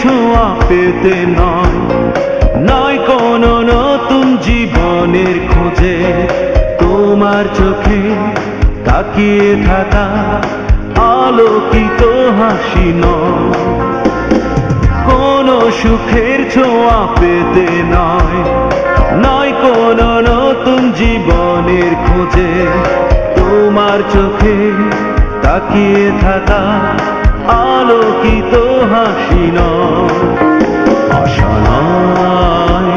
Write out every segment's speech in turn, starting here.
ছোঁয়া পেতে নয়, নয় কোনো নতুন জীবনের খোঁজে, তোমার চোখে তাকিয়ে থাকা আলোকিত হাসি নয়, কোনো সুখের ছোঁয়া পেতে নয়, নয় কোনো নতুন জীবনের খোঁজে, তোমার চোখে তাকিয়ে থাকা আলোকিত হাসি নয়, আশা নয়,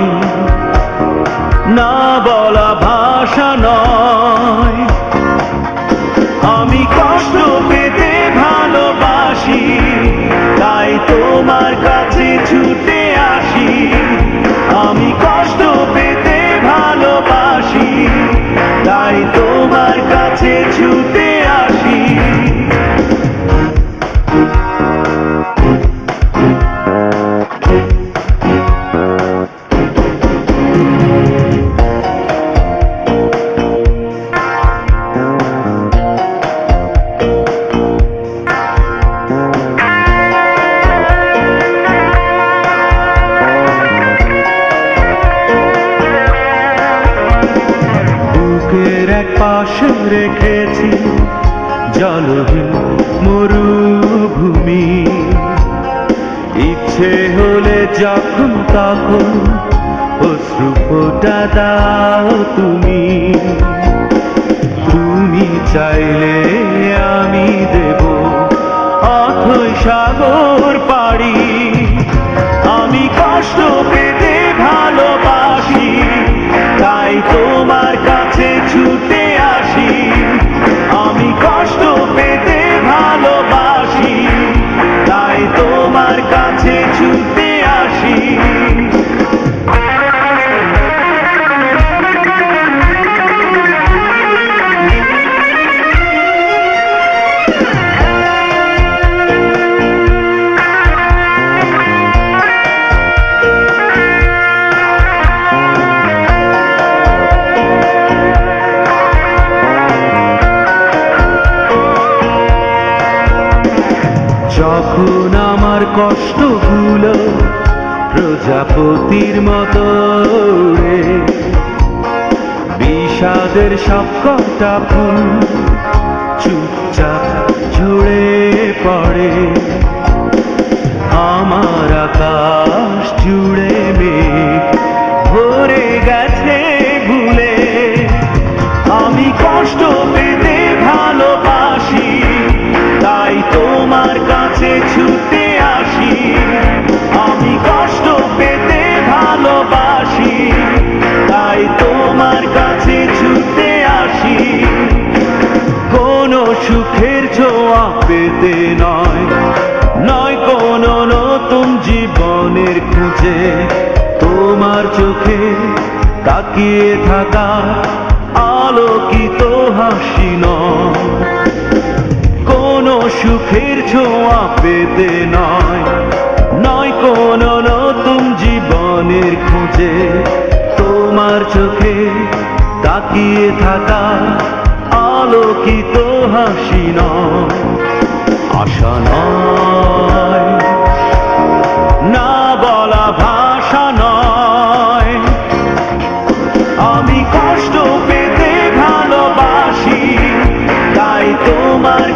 না বলা ভাষা নয়। আমি কষ্ট পেতে ভালোবাসি, তাই তোমার কাছে ছুটে আসি। আমি কষ্ট পেতে ভালোবাসি, তাই তোমার কাছে ছুটে আসি। এক পাশে রেখেছি জলহীন মরুভূমি, ইচ্ছে হলে যখন তখন অশ্রু ফোঁটা দাও তুমি। তুমি চাইলে আমি দেব অথই সাগর পাড়ি। আমি কষ্ট পেতে ভালোবাসি, তাই তোমার কাছে ছুটে আসি। আমি কষ্ট পেতে ভালোবাসি, তাই তোমার কাছে ছুটে আসি। যখন আমার কষ্টগুলো প্রজাপতির মতো ওড়ে, বিষাদের সবকটা ফুল চুপচাপ ঝরে পড়ে, আমার আকাশ জুড়ে মেঘ ভরে গেছে ভুলে। আমি কষ্ট পেতে ভালোবাসি, তাই তোমার কাছে ছুটে আসি। আমি কষ্ট পেতে ভালোবাসি, তাই তোমার কাছে ছুটে আসি। কোনো সুখের ছোঁয়া পেতে নয়, নয় কোনো নতুন জীবনের খুঁজে, তোমার চোখে তাকিয়ে থাকা আলোকিত হাসি নয়, কোনো সুখের ছোঁয়া পেতে নয়, নয় কোনো নতুন জীবনের খুঁজে, তোমার চোখে তাকিয়ে থাকা আলোকিত হাসি নয়, আশা নয়, না বলা ভাষা নয়। আমি কষ্ট পেতে ভালোবাসি, তাই তোমার